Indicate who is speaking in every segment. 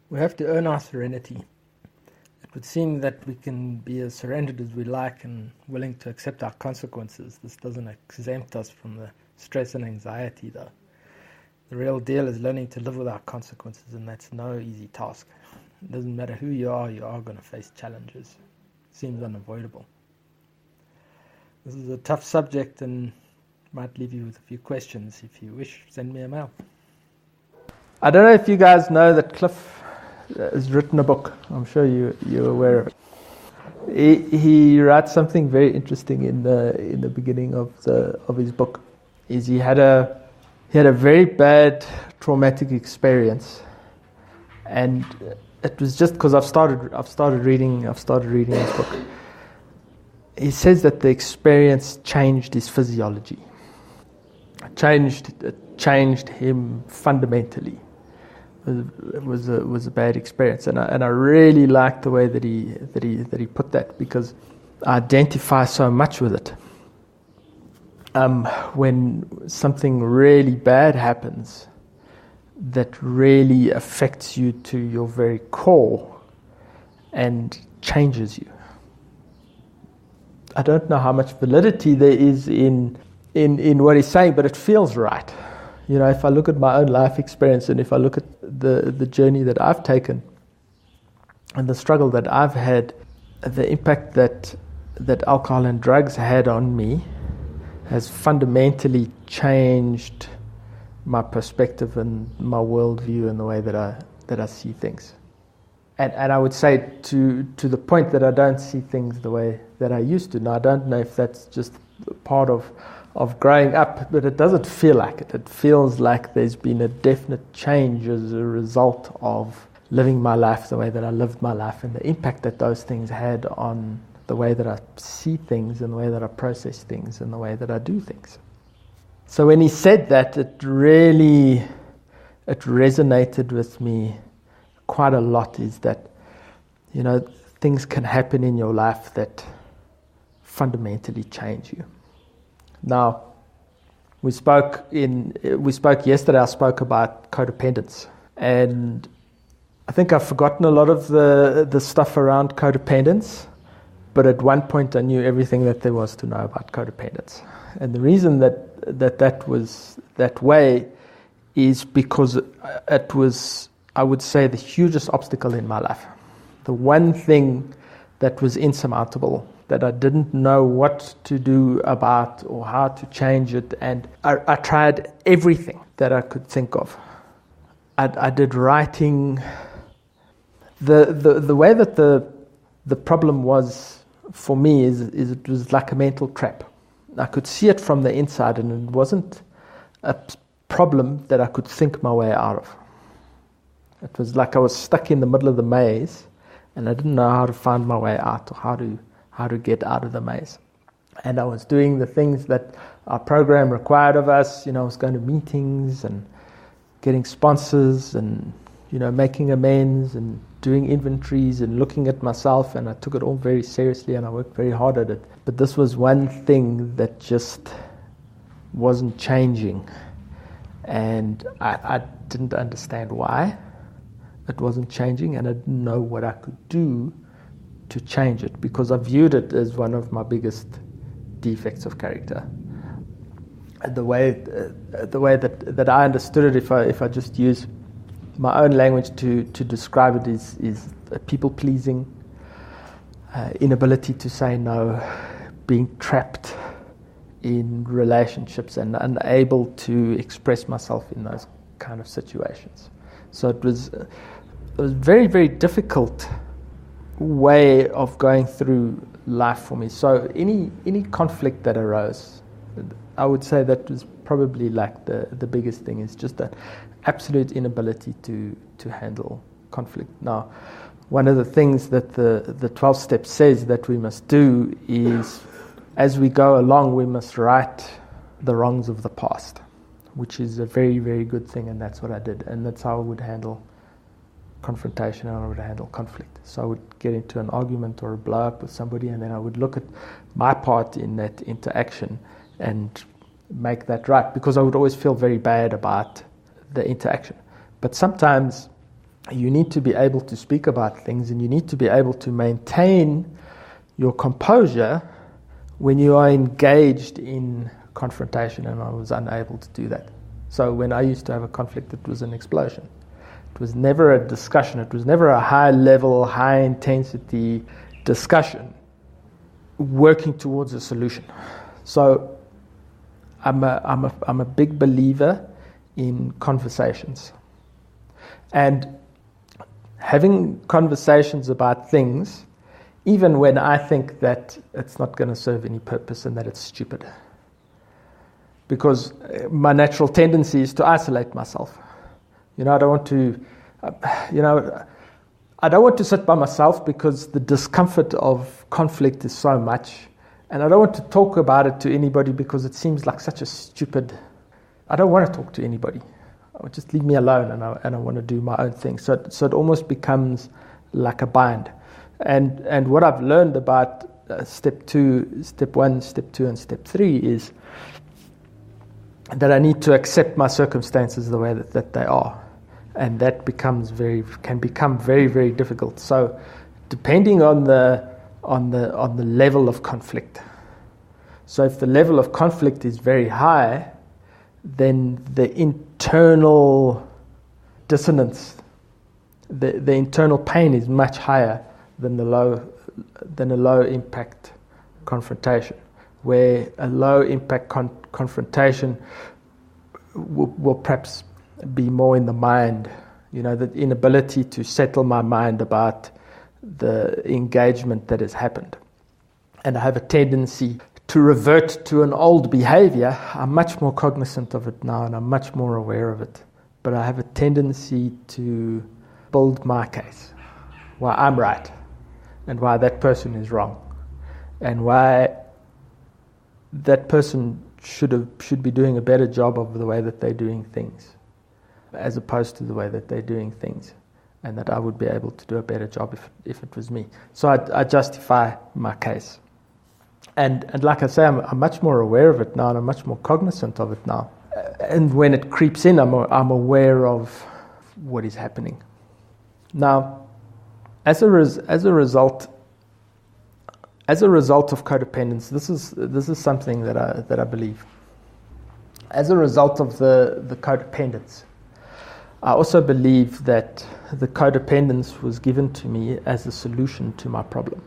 Speaker 1: We have to earn our serenity. It would seem that we can be as surrendered as we like and willing to accept our consequences. This doesn't exempt us from the stress and anxiety, though. The real deal is learning to live with our consequences, and that's no easy task. It doesn't matter who you are going to face challenges. It seems unavoidable. This is a tough subject and might leave you with a few questions. If you wish, send me a mail. I don't know if you guys know that Cliff has written a book. I'm sure you're aware of it. He writes something very interesting in the beginning of his book. He had a very bad traumatic experience, and it was just because I've started reading his book. He says that the experience changed his physiology. It changed him fundamentally. It was a bad experience, and I really liked the way that he put that, because I identify so much with it. When something really bad happens that really affects you to your very core and changes you. I don't know how much validity there is in what he's saying, but it feels right. You know, if I look at my own life experience, and if I look at the journey that I've taken and the struggle that I've had, the impact that alcohol and drugs had on me has fundamentally changed my perspective and my worldview and the way that I see things. And I would say to the point that I don't see things the way that I used to. Now, I don't know if that's just part of growing up, but it doesn't feel like it. It feels like there's been a definite change as a result of living my life the way that I lived my life, and the impact that those things had on the way that I see things and the way that I process things and the way that I do things. So when he said that, it resonated with me quite a lot, is that, you know, things can happen in your life that fundamentally change you. Now, we spoke yesterday, I spoke about codependence, and I think I've forgotten a lot of the stuff around codependence, but at one point I knew everything that there was to know about codependence. And the reason that was that way is because it was, I would say, the hugest obstacle in my life. The one thing that was insurmountable, that I didn't know what to do about or how to change it. And I tried everything that I could think of. I did writing. The way that the problem was for me is it was like a mental trap. I could see it from the inside, and it wasn't a problem that I could think my way out of. It was like I was stuck in the middle of the maze, and I didn't know how to find my way out, or how to get out of the maze. And I was doing the things that our program required of us. You know, I was going to meetings and getting sponsors and, you know, making amends and doing inventories and looking at myself, and I took it all very seriously and I worked very hard at it. But this was one thing that just wasn't changing, and I didn't understand why it wasn't changing, and I didn't know what I could do to change it, because I viewed it as one of my biggest defects of character. And the way that I understood it, if I just use my own language to describe it, is people-pleasing, inability to say no, being trapped in relationships and unable to express myself in those kind of situations. So it was very, very difficult way of going through life for me. So any conflict that arose, I would say that was probably like the biggest thing, is just that absolute inability to handle conflict. Now, one of the things that the 12 steps says that we must do is, as we go along, we must right the wrongs of the past, which is a very, very good thing, and that's what I did, and that's how I would handle confrontation, and I would handle conflict. So I would get into an argument or a blow up with somebody, and then I would look at my part in that interaction and make that right, because I would always feel very bad about the interaction. But sometimes you need to be able to speak about things, and you need to be able to maintain your composure when you are engaged in confrontation, and I was unable to do that. So when I used to have a conflict, it was an explosion. It was never a discussion. It was never a high level, high intensity discussion working towards a solution. So I'm a big believer in conversations. And having conversations about things, even when I think that it's not going to serve any purpose and that it's stupid. Because my natural tendency is to isolate myself. I don't want to, I don't want to sit by myself because the discomfort of conflict is so much. And I don't want to talk about it to anybody because it seems like such a stupid, I don't want to talk to anybody. Just leave me alone, and I want to do my own thing. So it almost becomes like a bind. And what I've learned about step 1, step 2, and step 3 is that I need to accept my circumstances the way that they are, and that can become very, very difficult. So, depending on the level of conflict. So, if the level of conflict is very high, then the internal dissonance, the internal pain is much higher than a low impact confrontation, where a low impact confrontation will perhaps be more in the mind, the inability to settle my mind about the engagement that has happened. And I have a tendency to revert to an old behavior. I'm much more cognizant of it now, and I'm much more aware of it. But I have a tendency to build my case, why I'm right, and why that person is wrong, and why that person should be doing a better job of the way that they're doing things, as opposed to the way that they're doing things, and that I would be able to do a better job if it was me. So I justify my case. And like I say, I'm much more aware of it now, and I'm much more cognizant of it now. And when it creeps in, I'm aware of what is happening. Now, as a result of codependence, this is something that I believe. As a result of the codependence, I also believe that the codependence was given to me as a solution to my problem.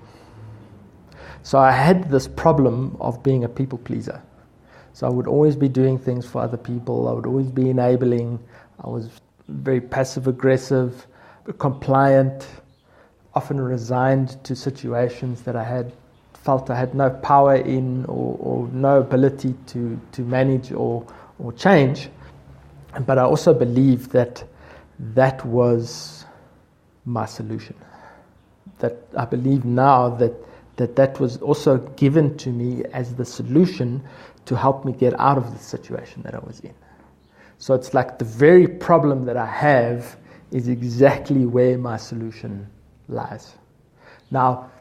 Speaker 1: So I had this problem of being a people pleaser. So I would always be doing things for other people. I would always be enabling. I was very passive aggressive, compliant, often resigned to situations that I felt I had no power in or no ability to manage or change. But I also believe that was my solution. That I believe now that was also given to me as the solution to help me get out of the situation that I was in. So it's like the very problem that I have is exactly where my solution lies. Now,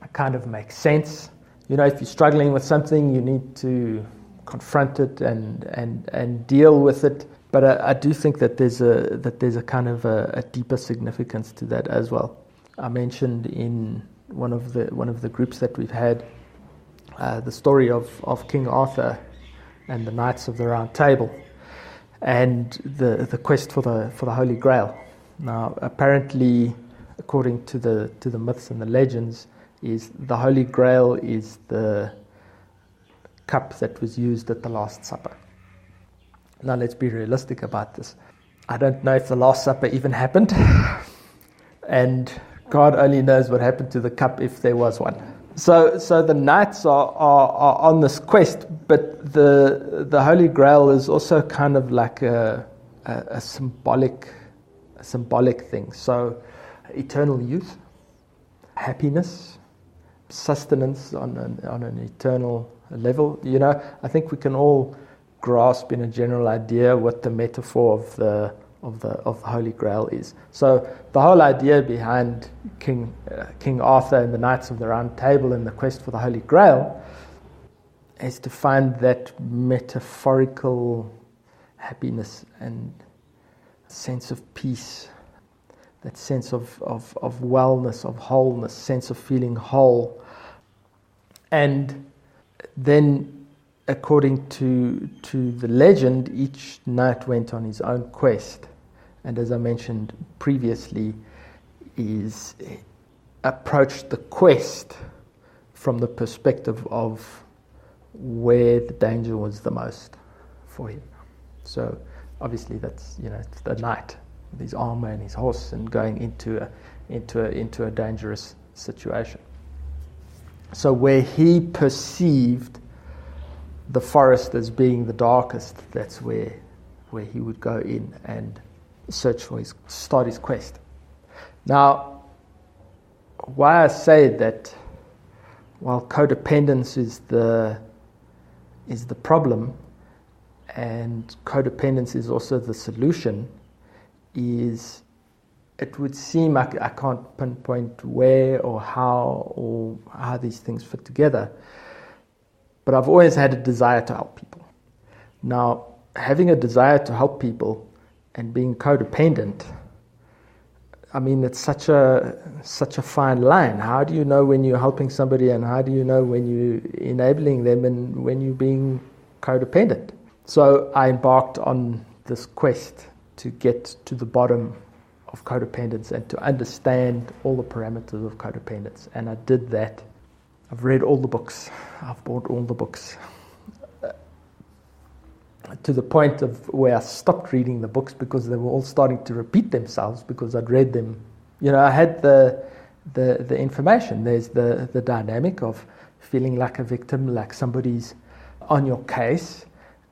Speaker 1: it kind of makes sense. If you're struggling with something, you need to confront it and deal with it. But I do think that there's a kind of a deeper significance to that as well. I mentioned in one of the groups that we've had the story of King Arthur and the Knights of the Round Table, and the quest for the Holy Grail. Now, apparently, according to the myths and the legends, is the Holy Grail is the cup that was used at the Last Supper. Now, let's be realistic about this. I don't know if the Last Supper even happened, and God only knows what happened to the cup if there was one. So the knights are on this quest, but the Holy Grail is also kind of like a symbolic thing. So eternal youth, happiness, sustenance on an eternal level. I think we can all grasp in a general idea what the metaphor of the Holy Grail is. So the whole idea behind King Arthur and the Knights of the Round Table and the quest for the Holy Grail is to find that metaphorical happiness and sense of peace that sense of wellness, of wholeness, sense of feeling whole. And then, according to the legend, each knight went on his own quest. And as I mentioned previously, is approached the quest from the perspective of where the danger was the most for him. So obviously that's, it's the knight with his armor and his horse and going into a dangerous situation. So where he perceived the forest as being the darkest, that's where he would go in and start his quest. Now, why I say that while codependence is the problem and codependence is also the solution, is it would seem I can't pinpoint where or how these things fit together, but I've always had a desire to help people. Now, having a desire to help people and being codependent, I mean, it's such a fine line. How do you know when you're helping somebody, and how do you know when you're enabling them and when you're being codependent? So I embarked on this quest to get to the bottom of codependence and to understand all the parameters of codependence. And I did that. I've read all the books. I've bought all the books. To the point of where I stopped reading the books because they were all starting to repeat themselves because I'd read them. I had the information. There's the dynamic of feeling like a victim, like somebody's on your case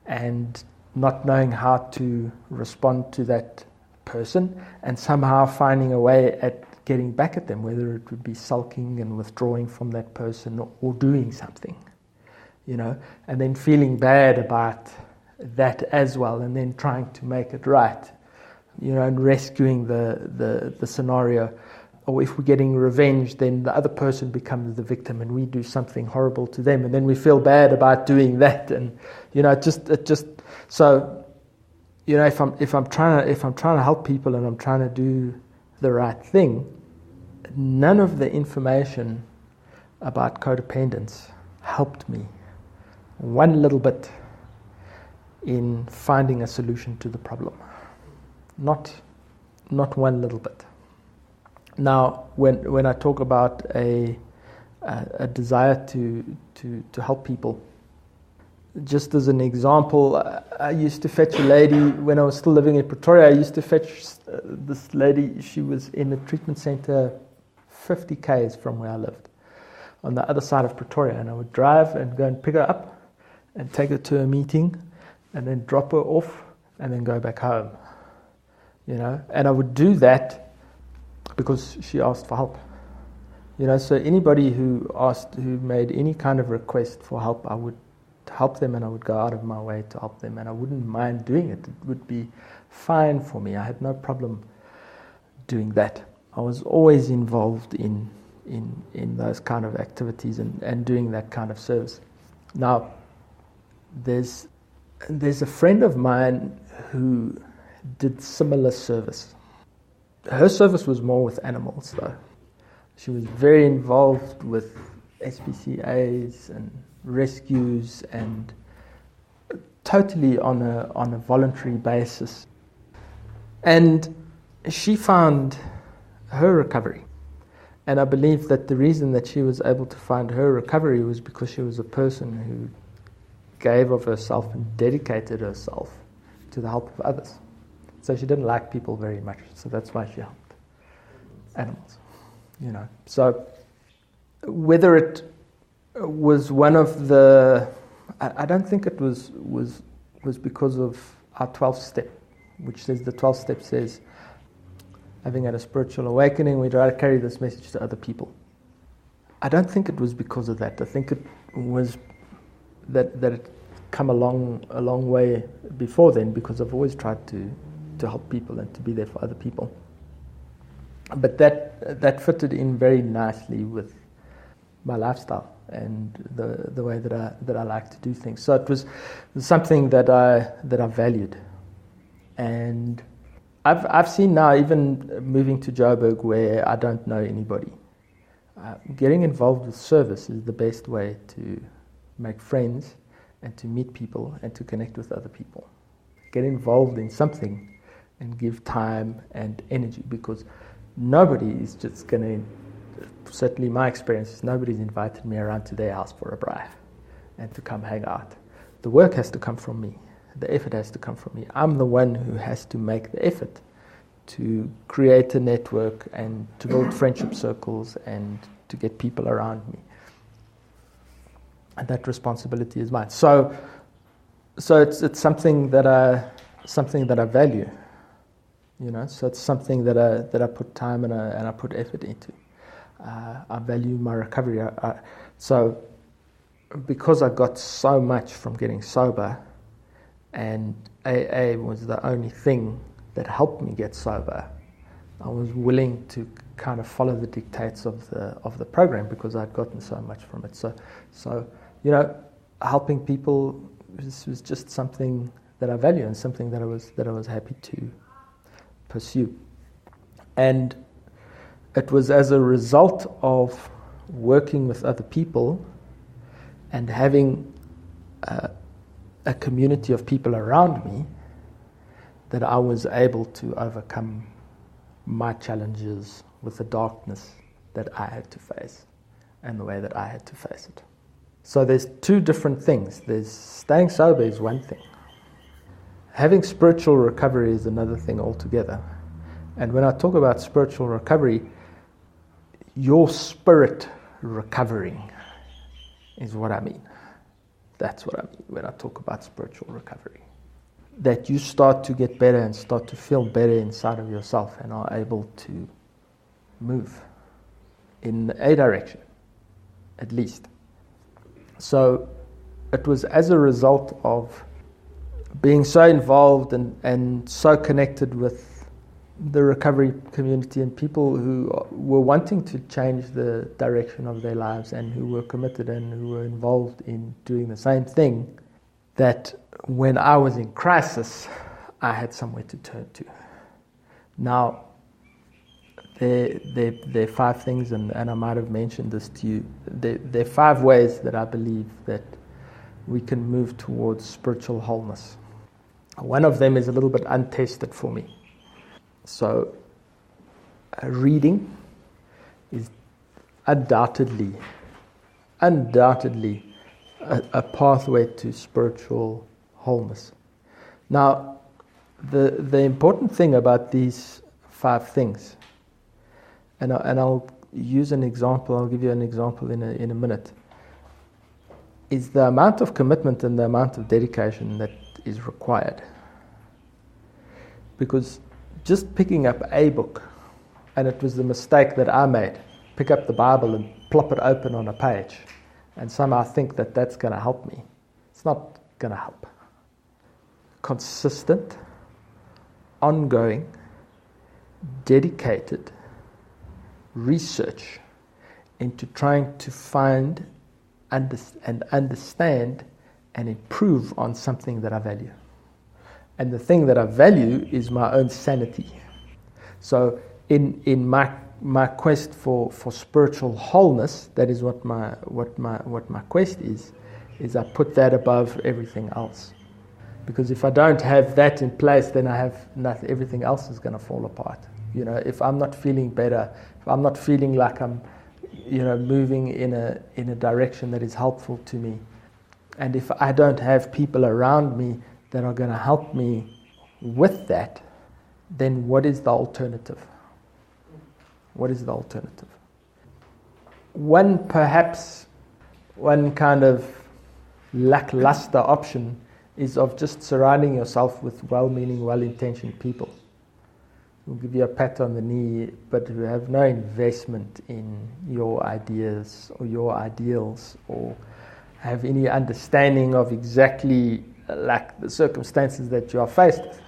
Speaker 1: and not knowing how to respond to that person and somehow finding a way at getting back at them, whether it would be sulking and withdrawing from that person or doing something, and then feeling bad about that as well, and then trying to make it right, and rescuing the scenario. Or if we're getting revenge, then the other person becomes the victim and we do something horrible to them, and then we feel bad about doing that. And it just so if I'm trying to help people and I'm trying to do the right thing, none of the information about codependence helped me one little bit in finding a solution to the problem. Not one little bit. Now, when I talk about a desire to help people, just as an example, I used to fetch a lady when I was still living in Pretoria. I used to fetch this lady. She was in a treatment center 50 k's from where I lived, on the other side of Pretoria, and I would drive and go and pick her up and take her to a meeting and then drop her off and then go back home, and I would do that because she asked for help, so anybody who made any kind of request for help, I would help them and I would go out of my way to help them, and I wouldn't mind doing it. It would be fine for me. I had no problem doing that. I was always involved in those kind of activities and doing that kind of service. Now, there's a friend of mine who did similar service. Her service was more with animals, though. She was very involved with SPCAs and rescues, and totally on a voluntary basis. And she found her recovery. And I believe that the reason that she was able to find her recovery was because she was a person who gave of herself and dedicated herself to the help of others. So she didn't like people very much, so that's why she helped animals. So whether it was one of the, I don't think it was because of our 12th step, which says the 12th step says, having had a spiritual awakening, we try to carry this message to other people. I don't think it was because of that. I think it was that it come a long way before then, because I've always tried to help people and to be there for other people. But that fitted in very nicely with my lifestyle and the way that I like to do things. So it was something that I valued, and I've seen now, even moving to Joburg where I don't know anybody, getting involved with service is the best way to make friends and to meet people and to connect with other people. Get involved in something and give time and energy, because nobody is just going to, certainly my experience is nobody's invited me around to their house for a braai and to come hang out. The work has to come from me. The effort has to come from me. I'm the one who has to make the effort to create a network and to build friendship circles and to get people around me. And that responsibility is mine. So it's something that I value, you know. So it's something that I put time and I put effort into. I value my recovery. So because I got so much from getting sober, and AA was the only thing that helped me get sober, I was willing to kind of follow the dictates of the program because I'd gotten so much from it. So you know, helping people was just something that I value and something that I was happy to pursue. And it was as a result of working with other people and having a community of people around me that I was able to overcome my challenges with the darkness that I had to face and the way that I had to face it. So there's two different things. There's staying sober is one thing. Having spiritual recovery is another thing altogether. And when I talk about spiritual recovery, your spirit recovering is what I mean. That's what I mean when I talk about spiritual recovery. That you start to get better and start to feel better inside of yourself and are able to move in a direction, at least. So it was as a result of being so involved and so connected with the recovery community and people who were wanting to change the direction of their lives and who were committed and who were involved in doing the same thing, that when I was in crisis, I had somewhere to turn to. Now, there are 5 things, and I might have mentioned this to you. There are 5 ways that I believe that we can move towards spiritual wholeness. One of them is a little bit untested for me. So, reading is undoubtedly a pathway to spiritual wholeness. Now, the important thing about these 5 things, and I'll use an example. I'll give you an example in a minute. Is the amount of commitment and the amount of dedication that is required. Because just picking up a book, and it was the mistake that I made, pick up the Bible and plop it open on a page, and somehow think that that's going to help me. It's not going to help. Consistent, ongoing, dedicated research into trying to find and understand and improve on something that I value. And the thing that I value is my own sanity. So in my quest for spiritual wholeness, that is what my quest is I put that above everything else. Because if I don't have that in place, then I have nothing. Everything else is going to fall apart. You know, if I'm not feeling better, if I'm not feeling like I'm, you know, moving in a direction that is helpful to me, and if I don't have people around me that are going to help me with that, then what is the alternative? What is the alternative? One kind of lackluster option is of just surrounding yourself with well-meaning, well-intentioned people who give you a pat on the knee, but who have no investment in your ideas or your ideals, or have any understanding of exactly like the circumstances that you are faced with.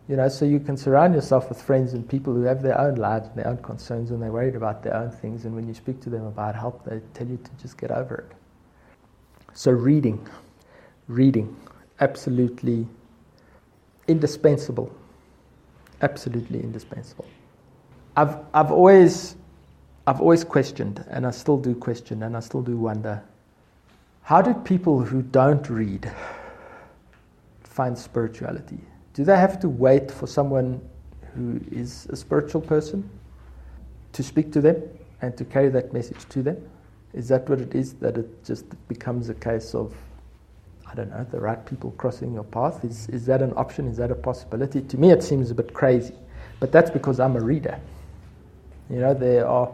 Speaker 1: You know, so you can surround yourself with friends and people who have their own lives and their own concerns, and they're worried about their own things, and when you speak to them about help, they tell you to just get over it. So reading, absolutely indispensable Absolutely indispensable. I've always questioned, and I still do question, and I still do wonder, how do people who don't read find spirituality? Do they have to wait for someone who is a spiritual person to speak to them and to carry that message to them? Is that what it is, that it just becomes a case of, I don't know, the right people crossing your path? Is that an option? Is that a possibility? To me, it seems a bit crazy. But that's because I'm a reader. You know, there are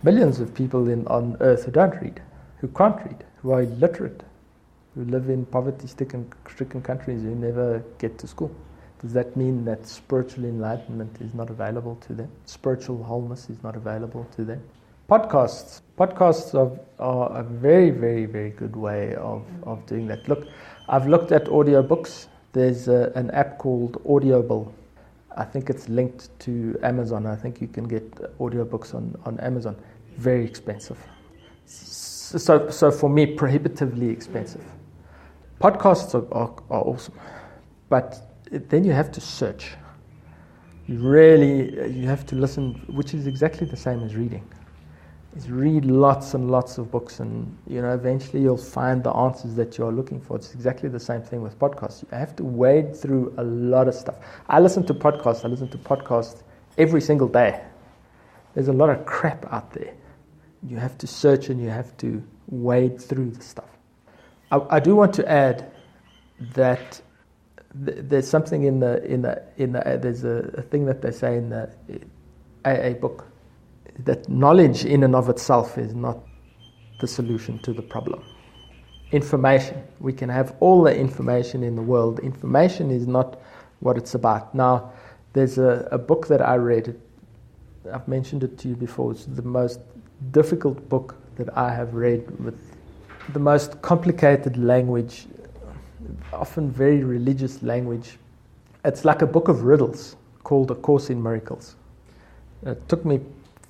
Speaker 1: millions of people on earth who don't read, who can't read, who are illiterate, who live in poverty-stricken countries, who never get to school. Does that mean that spiritual enlightenment is not available to them? Spiritual wholeness is not available to them? Podcasts. Podcasts are a very, very, very good way of doing that. Look, I've looked at audiobooks. There's an app called Audible. I think it's linked to Amazon. I think you can get audiobooks on Amazon. Very expensive. So for me, prohibitively expensive. Podcasts are awesome. But then you have to search. You have to listen, which is exactly the same as reading. Is read lots and lots of books, and eventually you'll find the answers that you're looking for. It's exactly the same thing with podcasts. You have to wade through a lot of stuff. I listen to podcasts every single day. There's a lot of crap out there. You have to search and you have to wade through the stuff. I do want to add that there's something there's a thing that they say in the AA book, that knowledge in and of itself is not the solution to the problem. Information. We can have all the information in the world. Information is not what it's about. Now, there's a book that I read. I've mentioned it to you before. It's the most difficult book that I have read, with the most complicated language, often very religious language. It's like a book of riddles called A Course in Miracles. It took me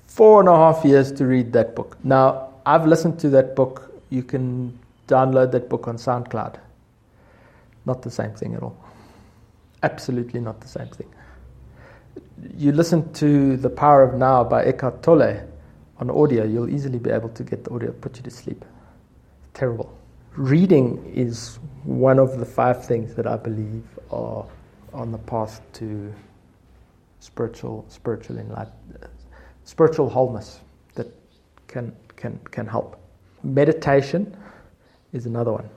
Speaker 1: 4.5 years to read that book. Now, I've listened to that book. You can download that book on SoundCloud. Not the same thing at all. Absolutely not the same thing. You listen to The Power of Now by Eckhart Tolle on audio, you'll easily be able to get the audio, put you to sleep. Terrible. Reading is one of the 5 things that I believe are on the path to spiritual enlightenment. Spiritual wholeness that can help. Meditation is another one.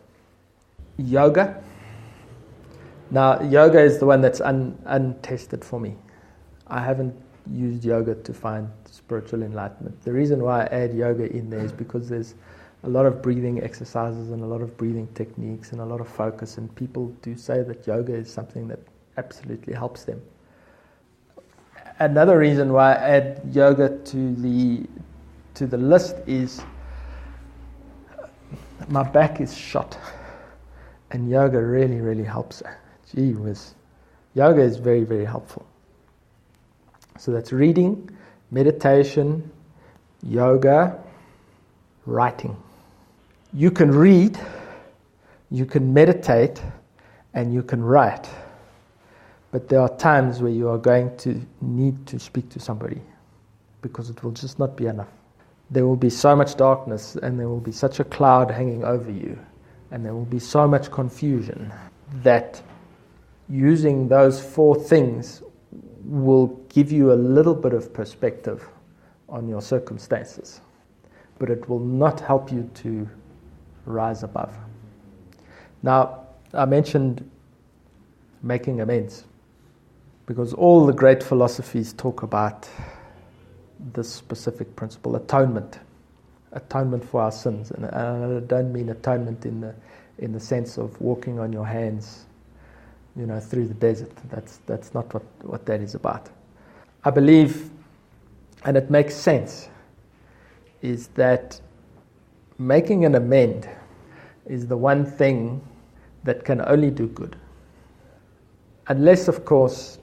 Speaker 1: Yoga. Now, yoga is the one that's untested for me. I haven't used yoga to find spiritual enlightenment. The reason why I add yoga in there is because there's a lot of breathing exercises and a lot of breathing techniques and a lot of focus, and people do say that yoga is something that absolutely helps them. Another reason why I add yoga to the list is my back is shot, and yoga really, really helps. Gee whiz. Yoga is very, very helpful. So that's reading, meditation, yoga, writing. You can read, you can meditate, and you can write. But there are times where you are going to need to speak to somebody, because it will just not be enough. There will be so much darkness, and there will be such a cloud hanging over you, and there will be so much confusion, that using those 4 things will give you a little bit of perspective on your circumstances, but it will not help you to rise above. Now, I mentioned making amends, because all the great philosophies talk about this specific principle, atonement for our sins. And I don't mean atonement in the sense of walking on your hands, through the desert. That's not what that is about. I believe, and it makes sense, is that making an amend is the one thing that can only do good. Unless, of course,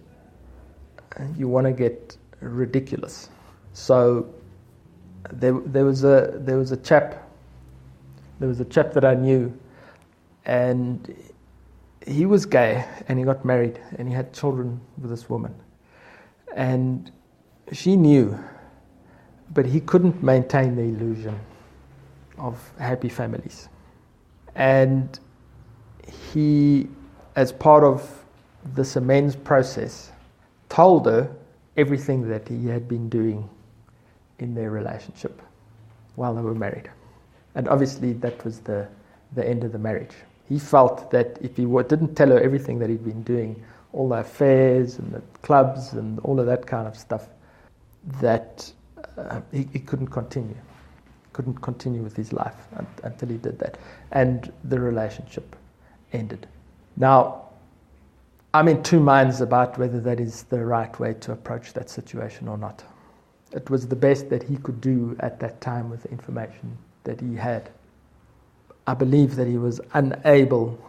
Speaker 1: you want to get ridiculous. So there was a chap that I knew, and he was gay, and he got married, and he had children with this woman, And she knew, but he couldn't maintain the illusion of happy families. And he, as part of this amends process, told her everything that he had been doing in their relationship while they were married. And obviously that was the end of the marriage. He felt that if he didn't tell her everything that he'd been doing, all the affairs and the clubs and all of that kind of stuff, that he couldn't continue with his life until he did that. And the relationship ended. Now, I'm in two minds about whether that is the right way to approach that situation or not. It was the best that he could do at that time with the information that he had. I believe that he was unable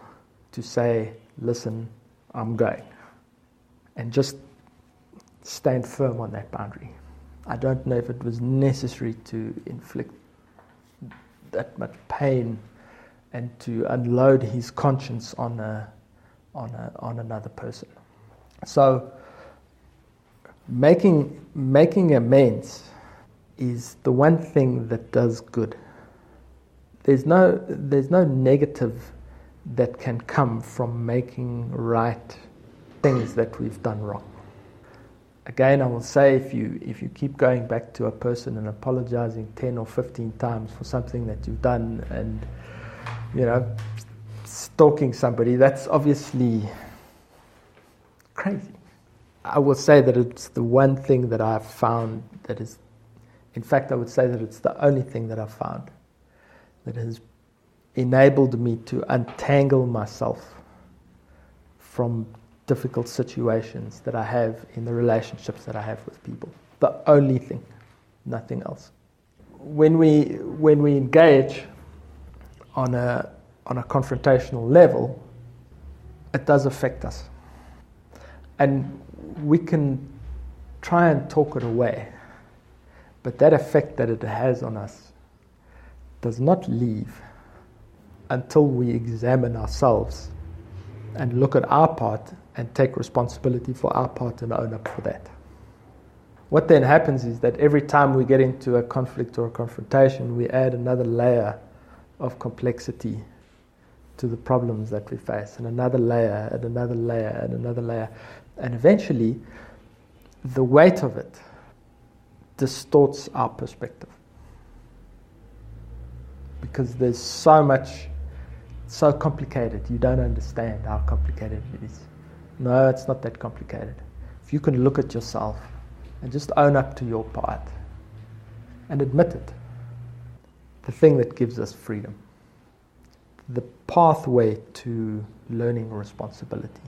Speaker 1: to say, listen, I'm going. And just stand firm on that boundary. I don't know if it was necessary to inflict that much pain and to unload his conscience on another person. So making amends is the one thing that does good. There's no negative that can come from making right things that we've done wrong. Again, I will say, if you keep going back to a person and apologizing 10 or 15 times for something that you've done, and stalking somebody, that's obviously crazy. I will say that it's the one thing that I've found that is, in fact, I would say that it's the only thing that I've found that has enabled me to untangle myself from difficult situations that I have in the relationships that I have with people. The only thing, nothing else. When we engage on a confrontational level, it does affect us. And we can try and talk it away, but that effect that it has on us does not leave until we examine ourselves and look at our part and take responsibility for our part and own up for that. What then happens is that every time we get into a conflict or a confrontation, we add another layer of complexity to the problems that we face, and another layer, and another layer, and another layer. And eventually, the weight of it distorts our perspective. Because there's so much, so complicated, you don't understand how complicated it is. No, it's not that complicated. If you can look at yourself and just own up to your part and admit it, the thing that gives us freedom, the pathway to learning responsibility.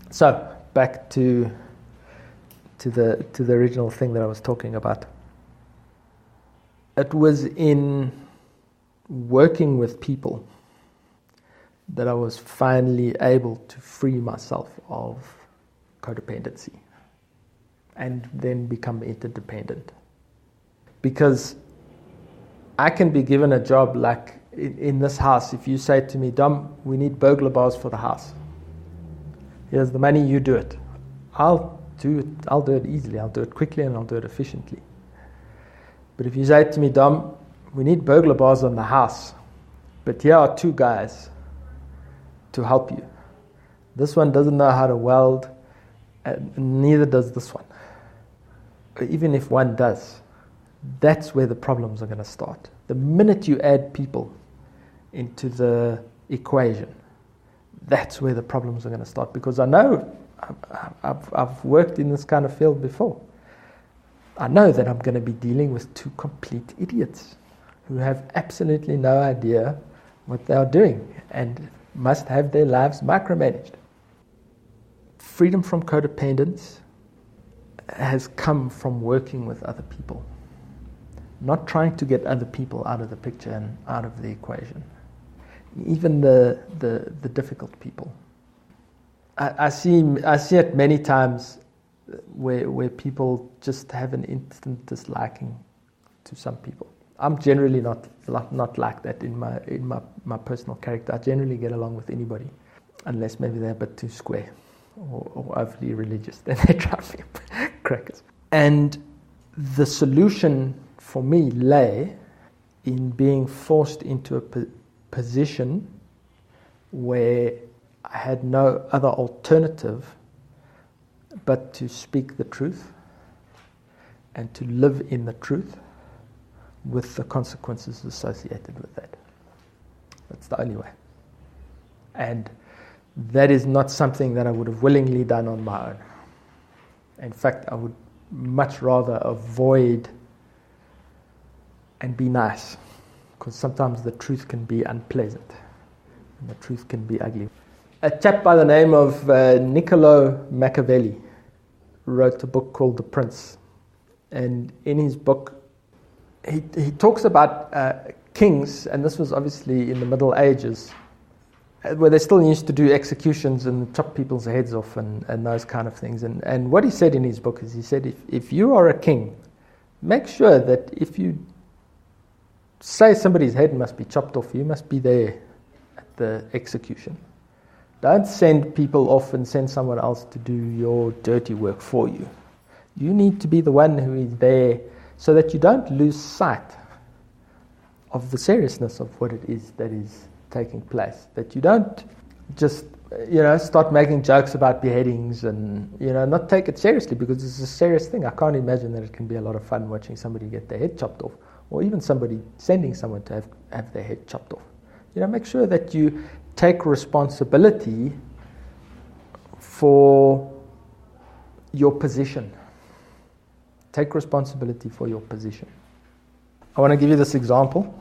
Speaker 1: So, back to the original thing that I was talking about. It was in working with people that I was finally able to free myself of codependency and then become interdependent. Because I can be given a job like in this house. If you say to me, Dom, we need burglar bars for the house. Here's the money, you do it. I'll do it easily, I'll do it quickly, and I'll do it efficiently. But if you say to me, Dom, we need burglar bars on the house, but here are two guys to help you. This one doesn't know how to weld, and neither does this one. Even if one does, that's where the problems are going to start. The minute you add people into the equation, that's where the problems are going to start. Because I know, I've worked in this kind of field before. I know that I'm going to be dealing with two complete idiots who have absolutely no idea what they are doing and must have their lives micromanaged. Freedom from codependence has come from working with other people, not trying to get other people out of the picture and out of the equation, even the difficult people. I see it many times where people just have an instant disliking to some people. I'm generally not like that in my personal character. I generally get along with anybody, unless maybe they're a bit too square or overly religious, then they drive me crackers. And the solution for me lay in being forced into a position where I had no other alternative but to speak the truth and to live in the truth with the consequences associated with that. That's the only way. And that is not something that I would have willingly done on my own. In fact, I would much rather avoid and be nice, because sometimes the truth can be unpleasant and the truth can be ugly. A chap by the name of Niccolo Machiavelli wrote a book called The Prince. And in his book, he talks about kings, and this was obviously in the Middle Ages, where they still used to do executions and chop people's heads off and those kind of things. And what he said in his book is, he said, if you are a king, make sure that if you say somebody's head must be chopped off, you must be there at the execution. Don't send people off and send someone else to do your dirty work for you. You need to be the one who is there so that you don't lose sight of the seriousness of what it is that is taking place. That you don't just, start making jokes about beheadings and, not take it seriously, because it's a serious thing. I can't imagine that it can be a lot of fun watching somebody get their head chopped off, or even somebody sending someone to have their head chopped off. Make sure that you take responsibility for your position. Take responsibility for your position. I want to give you this example.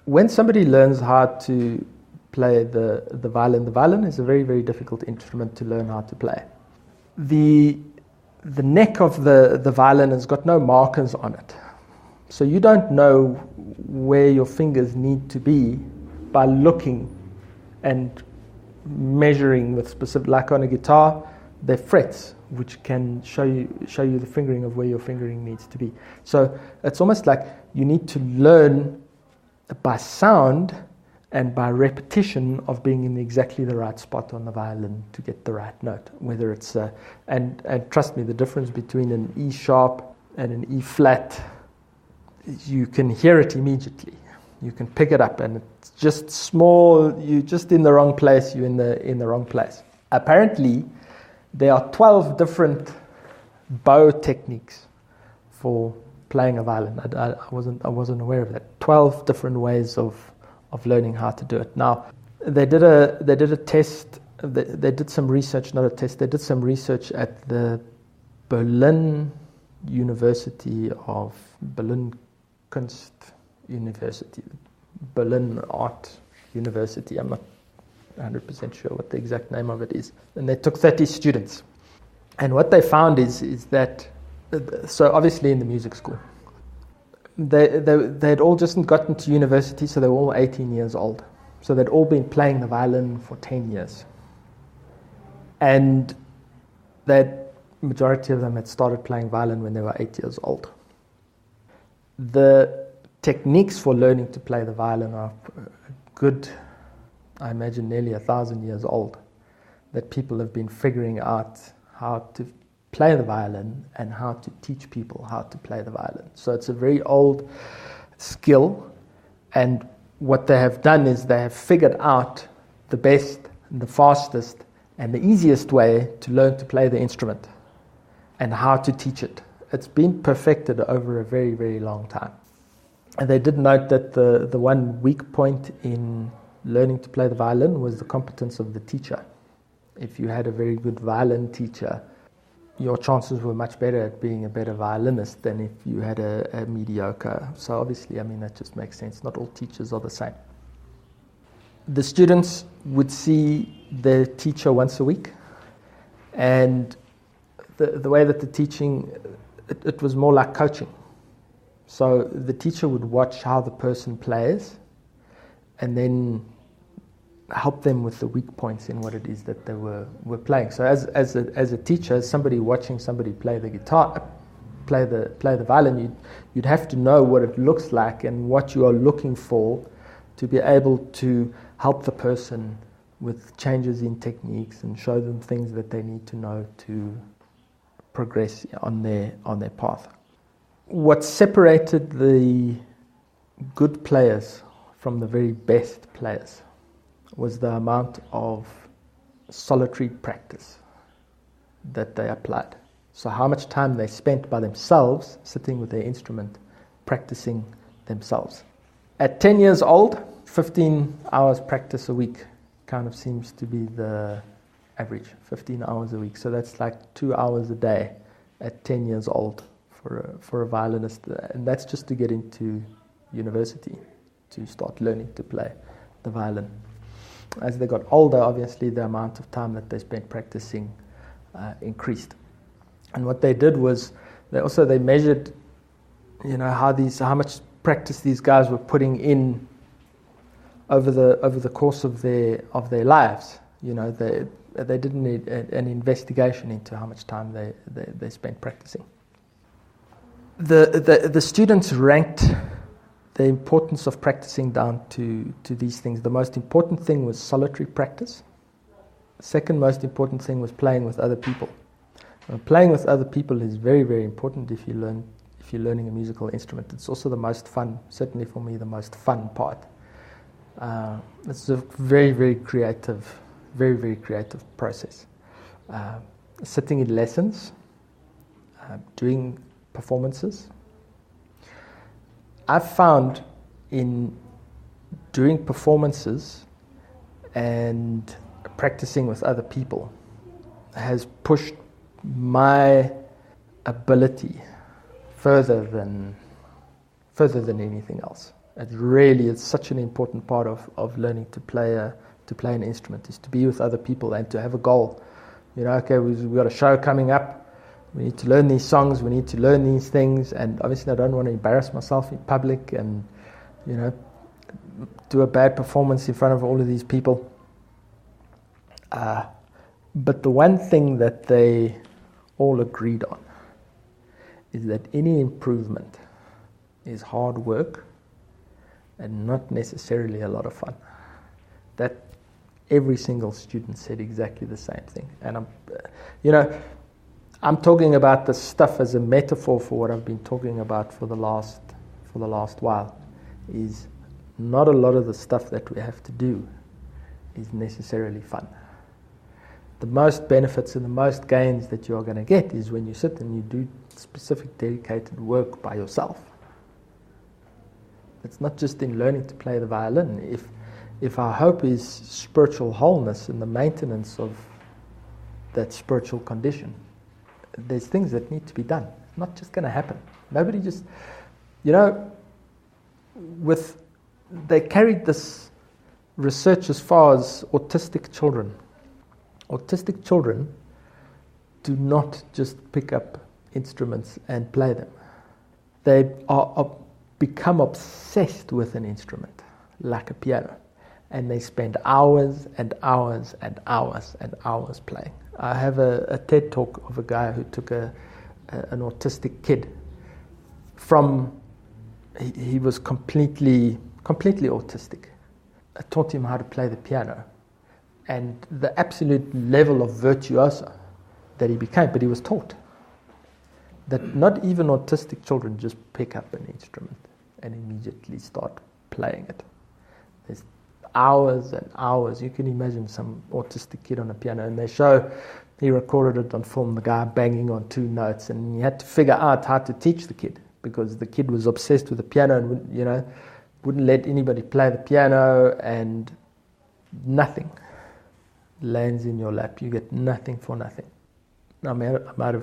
Speaker 1: When somebody learns how to play the violin is a very, very difficult instrument to learn how to play. The neck of the violin has got no markers on it. So you don't know where your fingers need to be by looking and measuring with specific, like on a guitar, they're frets, which can show you the fingering of where your fingering needs to be. So it's almost like you need to learn by sound and by repetition of being in exactly the right spot on the violin to get the right note. Whether it's and trust me, the difference between an E sharp and an E flat, you can hear it immediately. You can pick it up, and it's just small. You're just in the wrong place. You're in the wrong place. Apparently, there are 12 different bow techniques for playing a violin. I wasn't aware of that. 12 different ways of learning how to do it. Now, they did a test. They did some research, not a test. They did some research at the Berlin Kunst University, Berlin Art University. I'm not 100% sure what the exact name of it is. And they took 30 students. And what they found is that, so obviously in the music school, they had all just gotten to university, so they were all 18 years old. So they'd all been playing the violin for 10 years. And the majority of them had started playing violin when they were 8 years old. The techniques for learning to play the violin are good, I imagine nearly 1,000 years old, that people have been figuring out how to play the violin and how to teach people how to play the violin. So it's a very old skill, and what they have done is they have figured out the best, the fastest, and the easiest way to learn to play the instrument and how to teach it. It's been perfected over a very, very long time. And they did note that the one weak point in learning to play the violin was the competence of the teacher. If you had a very good violin teacher, your chances were much better at being a better violinist than if you had a mediocre. So obviously, that just makes sense. Not all teachers are the same. The students would see their teacher once a week, and the way that the teaching, it was more like coaching. So the teacher would watch how the person plays and then help them with the weak points in what it is that they were playing. So as a teacher, as somebody watching somebody play the guitar, play the violin, you'd have to know what it looks like and what you are looking for to be able to help the person with changes in techniques and show them things that they need to know to progress on their path. What separated the good players from the very best players was the amount of solitary practice that they applied. So how much time they spent by themselves, sitting with their instrument, practicing themselves. At 10 years old, 15 hours practice a week kind of seems to be the average, 15 hours a week. So that's like 2 hours a day at 10 years old for a violinist. And that's just to get into university, to start learning to play the violin. As they got older, obviously the amount of time that they spent practicing increased. And what they did was they measured, how much practice these guys were putting in over the course of their lives. They didn't need an investigation into how much time they spent practicing. The students ranked the importance of practicing down to these things. The most important thing was solitary practice. The second most important thing was playing with other people. Playing with other people is very, very important if you're learning a musical instrument. It's also the most fun, certainly for me, the most fun part. It's a very, very creative process. Sitting in lessons, doing performances. I've found in doing performances and practicing with other people has pushed my ability further than anything else. It's such an important part of learning to play an instrument, is to be with other people and to have a goal. Okay, we've got a show coming up. We need to learn these songs. We need to learn these things. And obviously, I don't want to embarrass myself in public and do a bad performance in front of all of these people. But the one thing that they all agreed on is that any improvement is hard work and not necessarily a lot of fun. That every single student said exactly the same thing. And I'm talking about this stuff as a metaphor for what I've been talking about for the last while. Is not a lot of the stuff that we have to do is necessarily fun. The most benefits and the most gains that you are going to get is when you sit and you do specific dedicated work by yourself. It's not just in learning to play the violin. If our hope is spiritual wholeness and the maintenance of that spiritual condition, there's things that need to be done. It's not just going to happen. Nobody just, they carried this research as far as autistic children. Autistic children do not just pick up instruments and play them. They become obsessed with an instrument, like a piano, and they spend hours and hours and hours and hours playing. I have a TED talk of a guy who took an autistic kid he was completely autistic. I taught him how to play the piano, and the absolute level of virtuoso that he became, but he was taught that not even autistic children just pick up an instrument and immediately start playing it. There's hours and hours. You can imagine some autistic kid on a piano, and he recorded it on film, the guy banging on 2 notes, and he had to figure out how to teach the kid, because the kid was obsessed with the piano and wouldn't let anybody play the piano, and nothing lands in your lap. You get nothing for nothing. I might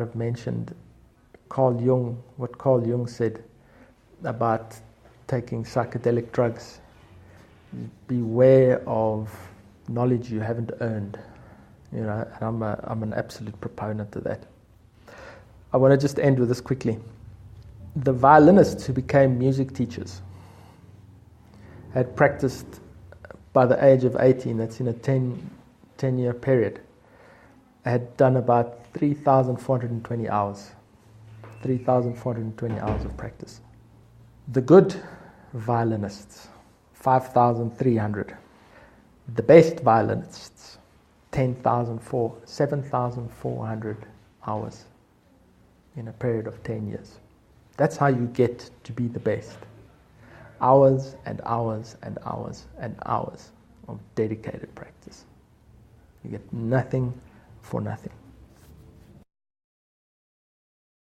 Speaker 1: have mentioned what Carl Jung said about taking psychedelic drugs. Beware of knowledge you haven't earned. And I'm an absolute proponent of that. I want to just end with this quickly. The violinists who became music teachers had practiced by the age of 18, that's in a 10-year period, had done about 3,420 hours. 3,420 hours of practice. The good violinists, 5,300. The best violinists, 7,400 hours in a period of 10 years. That's how you get to be the best. Hours and hours and hours and hours of dedicated practice. You get nothing for nothing.